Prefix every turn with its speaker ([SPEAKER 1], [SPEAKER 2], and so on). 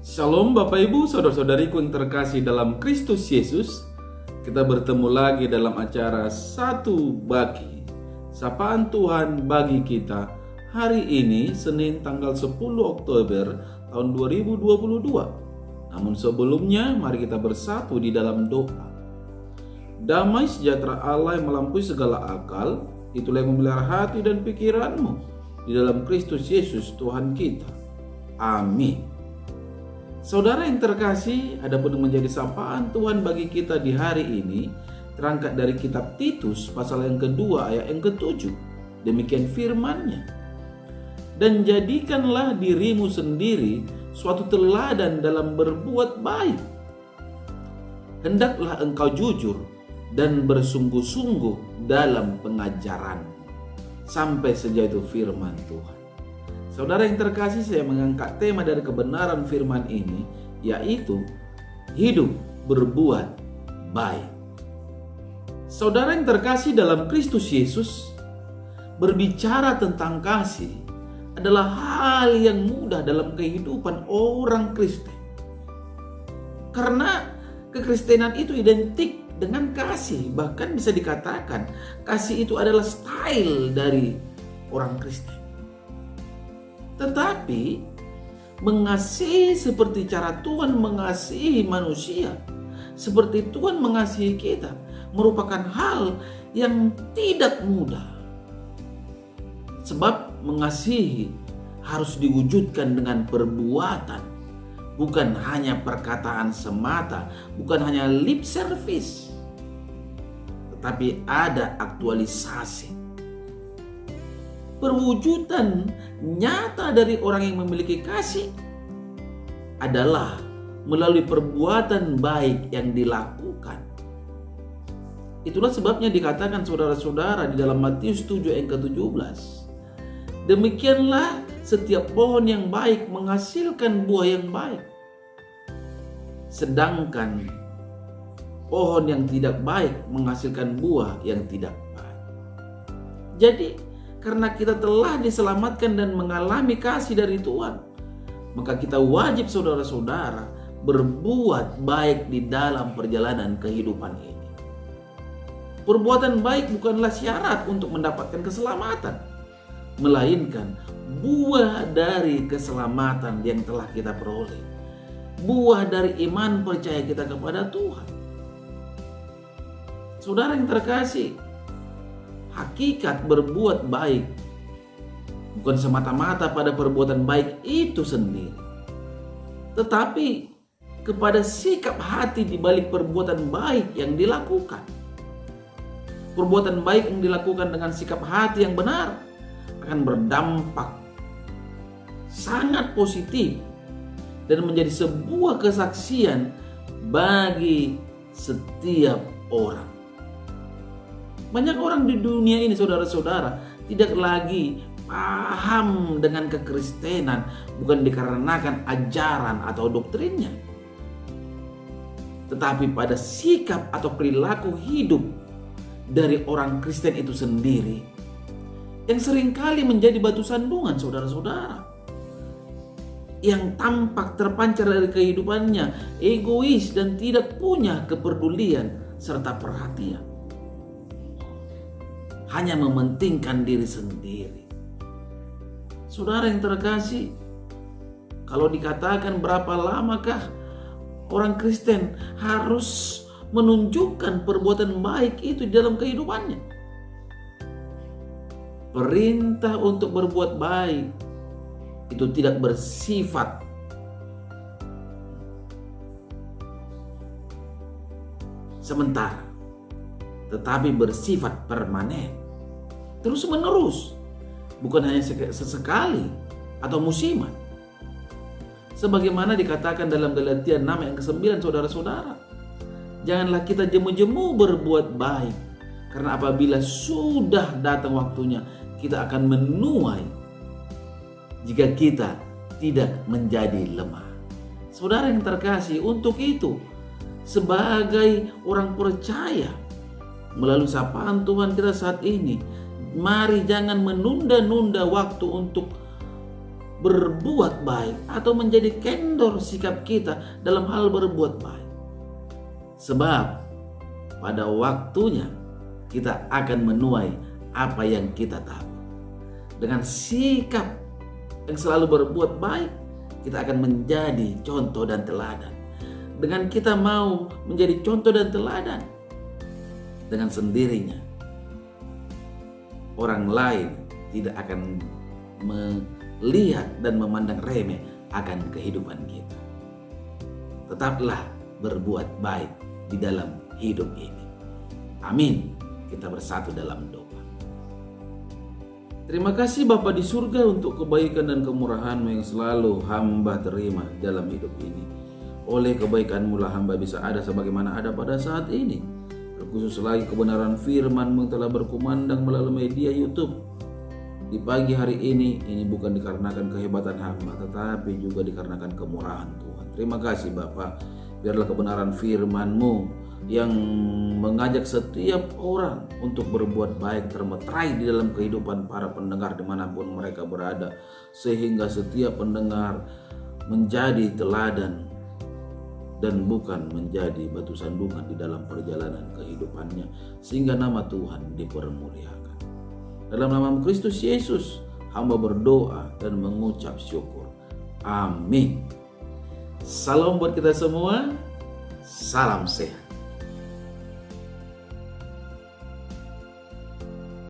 [SPEAKER 1] Shalom Bapak Ibu, saudara-saudariku yang terkasih dalam Kristus Yesus. Kita bertemu lagi dalam acara Satu Bagi, Sapaan Tuhan bagi kita. Hari ini Senin tanggal 10 Oktober tahun 2022. Namun sebelumnya mari kita bersatu di dalam doa. Damai sejahtera Allah yang melampaui segala akal, itulah yang memelihara hati dan pikiranmu di dalam Kristus Yesus Tuhan kita. Amin. Saudara yang terkasih, adapun yang menjadi sapaan Tuhan bagi kita di hari ini terangkat dari kitab Titus pasal yang kedua ayat yang ke-7. Demikian firman-Nya. Dan jadikanlah dirimu sendiri suatu teladan dalam berbuat baik. Hendaklah engkau jujur dan bersungguh-sungguh dalam pengajaran. Sampai sejauh itu firman Tuhan. Saudara yang terkasih, saya mengangkat tema dari kebenaran firman ini, yaitu hidup berbuat baik. Saudara yang terkasih dalam Kristus Yesus, berbicara tentang kasih adalah hal yang mudah dalam kehidupan orang Kristen. Karena kekristenan itu identik dengan kasih, bahkan bisa dikatakan kasih itu adalah style dari orang Kristen. Tetapi mengasihi seperti cara Tuhan mengasihi manusia, seperti Tuhan mengasihi kita, merupakan hal yang tidak mudah. Sebab mengasihi harus diwujudkan dengan perbuatan, bukan hanya perkataan semata, bukan hanya lip service, tetapi ada aktualisasi. Perwujudan nyata dari orang yang memiliki kasih adalah melalui perbuatan baik yang dilakukan. Itulah sebabnya dikatakan saudara-saudara di dalam Matius 7 ayat ke-17. Demikianlah setiap pohon yang baik menghasilkan buah yang baik, sedangkan pohon yang tidak baik menghasilkan buah yang tidak baik. Jadi karena kita telah diselamatkan dan mengalami kasih dari Tuhan, maka kita wajib saudara-saudara berbuat baik di dalam perjalanan kehidupan ini. Perbuatan baik bukanlah syarat untuk mendapatkan keselamatan, melainkan buah dari keselamatan yang telah kita peroleh. Buah dari iman percaya kita kepada Tuhan. Saudara yang terkasih, hakikat berbuat baik bukan semata-mata pada perbuatan baik itu sendiri, tetapi kepada sikap hati di balik perbuatan baik yang dilakukan. Perbuatan baik yang dilakukan dengan sikap hati yang benar akan berdampak sangat positif dan menjadi sebuah kesaksian bagi setiap orang. Banyak orang di dunia ini, saudara-saudara, tidak lagi paham dengan kekristenan bukan dikarenakan ajaran atau doktrinnya, tetapi pada sikap atau perilaku hidup dari orang Kristen itu sendiri yang seringkali menjadi batu sandungan saudara-saudara, yang tampak terpancar dari kehidupannya egois dan tidak punya kepedulian serta perhatian, hanya mementingkan diri sendiri. Saudara yang terkasih, kalau dikatakan berapa lamakah orang Kristen harus menunjukkan perbuatan baik itu di dalam kehidupannya? Perintah untuk berbuat baik itu tidak bersifat sementara, tetapi bersifat permanen, terus menerus, bukan hanya sesekali atau musiman. Sebagaimana dikatakan dalam Galatia 6 ayat ke-9, saudara-saudara, janganlah kita jemu-jemu berbuat baik, karena apabila sudah datang waktunya, kita akan menuai jika kita tidak menjadi lemah. Saudara yang terkasih, untuk itu sebagai orang percaya melalui sapaan Tuhan kita saat ini, mari jangan menunda-nunda waktu untuk berbuat baik atau menjadi kendor sikap kita dalam hal berbuat baik. Sebab pada waktunya kita akan menuai apa yang kita tabur. Dengan sikap yang selalu berbuat baik, kita akan menjadi contoh dan teladan. Dengan kita mau menjadi contoh dan teladan, dengan sendirinya orang lain tidak akan melihat dan memandang remeh akan kehidupan kita. Tetaplah berbuat baik di dalam hidup ini. Amin. Kita bersatu dalam doa. Terima kasih Bapa di surga untuk kebaikan dan kemurahan-Mu yang selalu hamba terima dalam hidup ini. Oleh kebaikan-Mu lah hamba bisa ada sebagaimana ada pada saat ini. Terkhusus lagi kebenaran firman-Mu yang telah berkumandang melalui media YouTube di pagi hari ini bukan dikarenakan kehebatan hamba, tetapi juga dikarenakan kemurahan Tuhan. Terima kasih Bapa. Biarlah kebenaran firman-Mu yang mengajak setiap orang untuk berbuat baik termeterai di dalam kehidupan para pendengar dimanapun mereka berada, sehingga setiap pendengar menjadi teladan dan bukan menjadi batu sandungan di dalam perjalanan kehidupannya, sehingga nama Tuhan dipermuliakan. Dalam nama Kristus Yesus hamba berdoa dan mengucap syukur. Amin. Salam buat kita semua. Salam sehat.